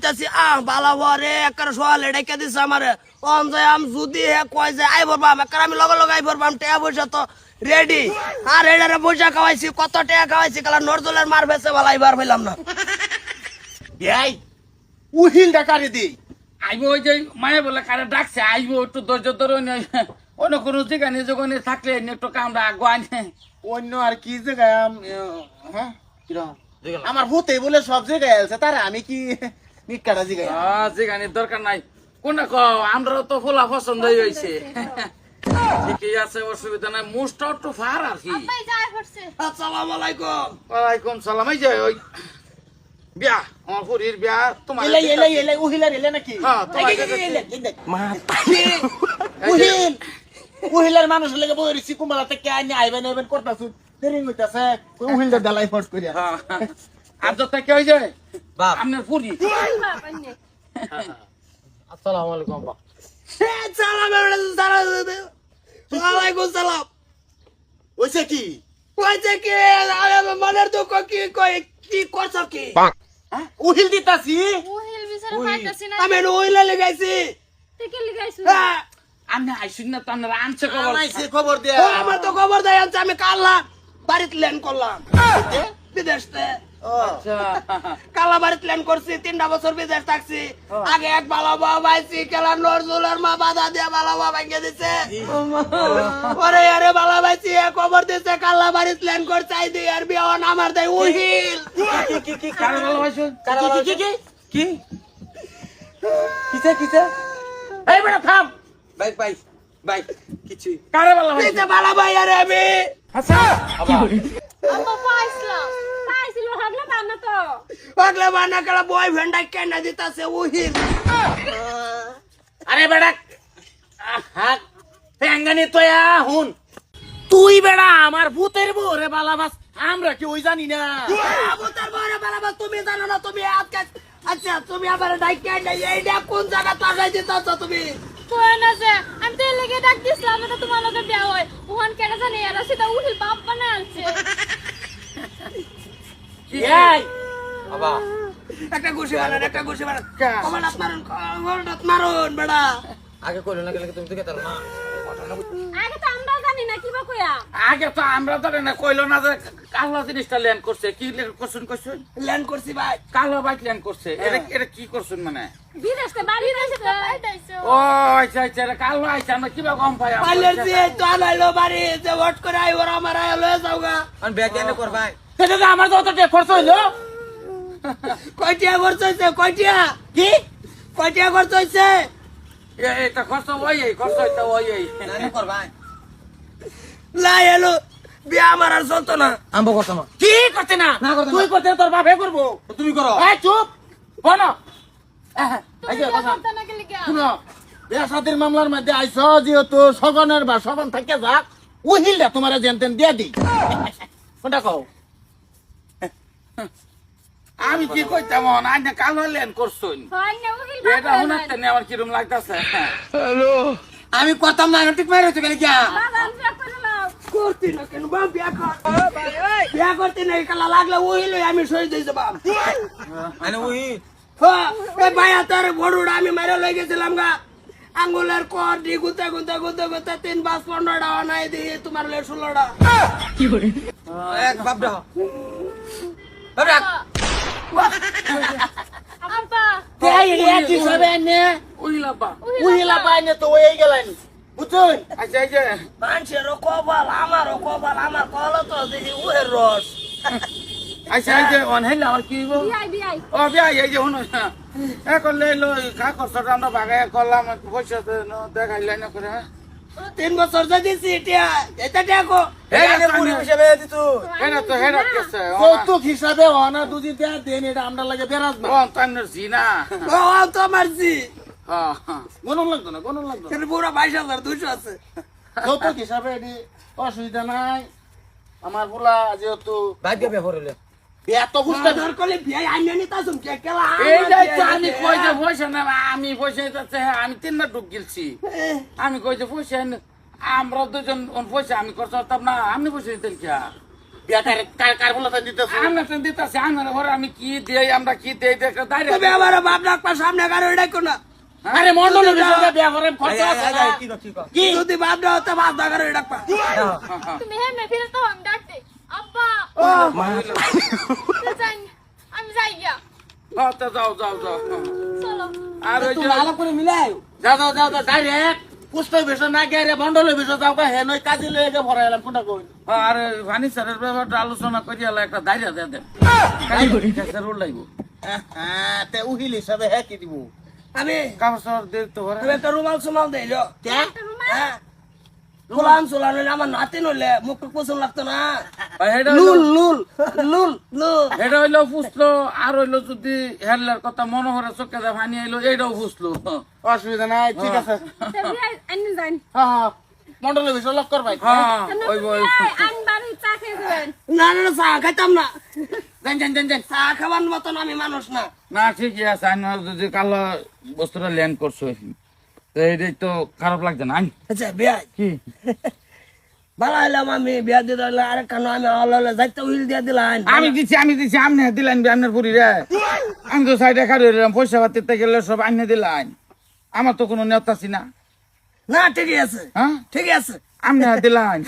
কইতাছি বালা বরে একবার সোয়ালে ডেকে দিছে আমারে অন যায় আম যদি হে কয় যে আই ভরবাম একবার আমি লগে লগে আই ভরবাম টেয়া পয়সা তো রেডি আর এডারে পয়সা খাওয়াইছি কত টাকা খাওয়াইছি কালা নরজলের মার বেছে বালা এবার হইলাম না এই উহিল ডাকারে দি আইবো ওই যে মায়ে বলে কারে ডাকছে আইবো একটু ধৈর্য ধরে অন্য কোনো যেখানে যখন থাকলে একটু কামড়া আগুয়ান অন্য আর কি জায়গায় হ্যাঁ কিরকম আমার ভূতে বলে সব জায়গায় আছে তারা আমি কি নিকাটা জায়গায় যেখানে দরকার নাই কোনটা ক আমরা তো ফোলা পছন্দ হয়েছে ঠিকই আছে অসুবিধা নাই মুসটা একটু ফার আর কি আসসালামু আলাইকুম ওয়ালাইকুম সালাম এই যে ওই বিয়া আমার ফুরির বিয়া তোমার এলাই উহিলার এলে নাকি হ্যাঁ তোমার উহিল উহিলার মানুষ লেগে বই রিসি কুমালাতে কে আইনি আইবেন আইবেন করতাছু দেরি হইতাছে উহিলটা দালাই ফট করিয়া আর যত কে হই যায় বাপ আপনার ফুরি আসসালামু আলাইকুম বাপ সালাম ওয়ালাইকুম সালাম ওইছে কি কইছে কি মনের দুঃখ কি কই কি করছ কি উহিল দিতাছি উহিল বিচারে পাইতাছি না আমি নইলা লাগাইছি থেকে লিগাইছো আমি আইসুন না তো আপনারা আনছে খবর আইছে খবর দে আমার তো খবর দেয় আনছে আমি কাল্লা বাড়িতে ল্যান্ড করলাম বিদেশতে আচ্ছা কালা বাড়িতে ল্যান্ড করছি 3টা বছর বিদেশ থাকছি আগে এক ভালো বাবা পাইছি কেলা নরজুলের মা বাধা দিয়া ভালো বাবা ভেঙে দিছে পরে আরে ভালো পাইছি খবর দিছে কালা বাড়িতে ল্যান্ড করছে আই দি আর বিয়া আমার দেয় উহিল কি কার ভালোবাসো কি কি কিছে কিছে এই বেটা থাম ভাই ভাই ভাই কিছু কারে ভালোবাসো দিতে ভালো ভাই আরে আমি আচ্ছা আম্মা পাইছিল ভাবলে বানা তো পাগলা বানা কালা বয়ফ্রেন্ড কেন দিতাছে উহিল আরে বেটা হাত পেঙ্গানি তোয়া হুন তুই বেটা আমার ভূতের বউরে ভালোবাস আমরা কি ওই জানি না আবুতার বড় বাবা তুমি জানো না তুমি আজকে আচ্ছা তুমি আবার ডাইকে এইটা কোন জায়গা তাকাই দিতাছ তুমি কোন আছে আমি তো লেগে ডাক দিছিলাম না তোমার লগে বিয়া হয় ওহন কেন জানি এরা সেটা উহিল বাপ বানায় আনছে এই বাবা একটা ঘুষি মারান কমানাত মারুন বেড়া আগে কইলো না গেলে তুমি তো কেতাল না আগে তো আমরা জানি না কিবা কইয়া আগে তো আমরা তো না কইলো না যে কালো জিনিসটা ল্যান্ড করছে কি ল্যান্ড করছুন ল্যান্ড করছি ভাই কালো বাইক ল্যান্ড করছে এটা কি করছুন মানে বিদেশে বাড়ি রইছে তো পাইতাইছো ও আচ্ছা আচ্ছা এটা কালো আইছে আমরা কিবা কম পাই পাইলের যে তো আনাইলো বাড়ি যে ওট করে আই ওরা আমার আয় লয়ে যাওগা আমি ব্যাগ এনে কর ভাই সেটা আমার যত খরচ হইলো কয়টিয়া খরচ হইছে কয়টিয়া কি কয়টিয়া খরচ হইছে এটা খরচ ওই খরচ হইতো ওই নানি কর ভাই লাই এলো বিয়া আমার আর চলতো না আমবো করতাম কি করতে না তুই করতে তোর বাপে করবো তুমি করো এই চুপ বলো তুমি বিয়া করতে না গেলে কিয়া শুনো বিয়া শাদির মামলার মধ্যে আইছো যেহেতু সগনের বা সগন থেকে যাক উহিলটা তোমার জেনতেন দিয়ে দি কোনটা কও আমি কি কইতাম আজ কালো ল্যান্ড করছুন হয় না উহিল এটা হুনাতে নে আমার কিরম লাগতাছে আমি করতাম না ঠিক মাইরে তো গেলে কি বাগান বিয়া করে নাও করতি না কেন বাপ বিয়া কর বিয়া করতি না কালা লাগলে ওইলো আমি সই দিয়েছে বাপ মানে উহিল এই ভাই তোর বড়ুড়া আমি মারা লই গেছিলাম গা আঙ্গুলের কর দি গুতে 3-5-15টা নাই দি তোমার লে 16টা এক বাপ দাও আব্বা এক হিসাবে নে উইলাবা উহিলা পাইনে তো ওই গেলেন বুঝুন আচ্ছা আচ্ছা মানুষেরও কপাল আমারও কপাল আমার কল তো দেখি উহের রস আচ্ছা আচ্ছা অনহেলে আমার কি হইব বিয়াই ও বিয়া এই যে শুনো এখন লেলো কা খরচটা আমরা বাগায় করলাম পয়সা দেখাইলাই না করে 3 বছর দিছি এটা এটা দেখো হিসাবে দিত এটা তো হেরাত গেছে কৌতুক হিসাবে অনা দুজি দেয়া দেন এটা আমরা লাগে বেরাজ না ও তান্নের জিনা ও তো আমার জি গণন লাগতো না গণন লাগতো এর পুরো 22,200 আছে কৌতুক হিসাবে এটি অসুবিধা নাই আমার বলা যেহেতু ভাগ্য ব্যাপার হলে এত বুঝতে ধর করলে বিয়াই আইনা নিতা শুন কে কেলা এই যে আমি কই যে পয়সা না আমি পয়সা দিতে আমি 3টা ডুব গেলছি আমি কই যে পয়সা আমরা দুজন পয়সা আমি করতাম না আপনি পয়সা দিতেন কি বিয়াটার কার বলতে দিতেছ আমরা তো দিতেছি আমার ঘরে আমি কি দেই আমরা কি দেই দেখো দাঁড়িয়ে তুমি আমার বাপ ডাকবা সামনে কারো ডাকো না আরে মন্ডলের বিষয়ে বিয়া করে খরচ আছে না। কি যদি বাপ না হতে বাপ না কারো ডাকবা তুমি হেমে ফিরে তো আমি ডাকতে আব্বা যাই আমি যাই গিয়া হ্যাঁ, তো যাও যাও যাও চলো আর ওই যে ভালো করে মিলাই যাও যাও যাও যাও ডাইরেক্ট পুষ্ট বিষয় না গিয়ে মন্ডলের বিষয় যাও কা হেন ওই কাজে লয়ে গিয়ে ভরাই এলাম কোনটা কই আর ভানি স্যারের ব্যাপারটা আলোচনা করি এলা একটা দাঁড়িয়ে দিয়ে দেন স্যার ওর লাগবো হ্যাঁ তে উহিল হিসাবে হ্যাঁ কি দিব আমি কাপড় সাপড় দিয়ে তো ঘরে তুমি একটা রুমাল সুমাল দিলো একটা রুমাল হ্যাঁ ফুলান সুলান হইলে আমার নাতি নইলে মুখ পছন্দ লাগতো না এটা লুল লুল লুল লুল এটা হইলো ফুসলো আর হইলো যদি হেরলার কথা মনে করে চোখে দিয়ে পানি আইলো এইটাও ফুসলো অসুবিধা নাই ঠিক আছে আমি যাই হ্যাঁ মন্ডলের বিষয় লক করবাই হ্যাঁ ওই ওই আমি বাড়ি চা খেয়ে যাবেন না না না, চা খাইতাম না যান যান যান যান চা খাবার মতন আমি মানুষ না না ঠিকই আছে আমি যদি কালো বস্তুটা ল্যান্ড করছো তো এইটাই তো খারাপ লাগছে না আইন আচ্ছা বিয়া কি ভালো হইলাম আমি বিয়া দিয়ে দিলে আরেক কানো আমি হলে যাইতে উইল দিয়ে দিলাম আমি দিছি আপনি দিলেন আপনার পুরি রে আমি তো সাইডে খাড়ি রইলাম পয়সা পাতিতে গেলে সব আইনে দিলেন আমার তো কোনো নেতা আছি না না ঠিকই আছে হ্যাঁ ঠিকই আছে আপনি দিলেন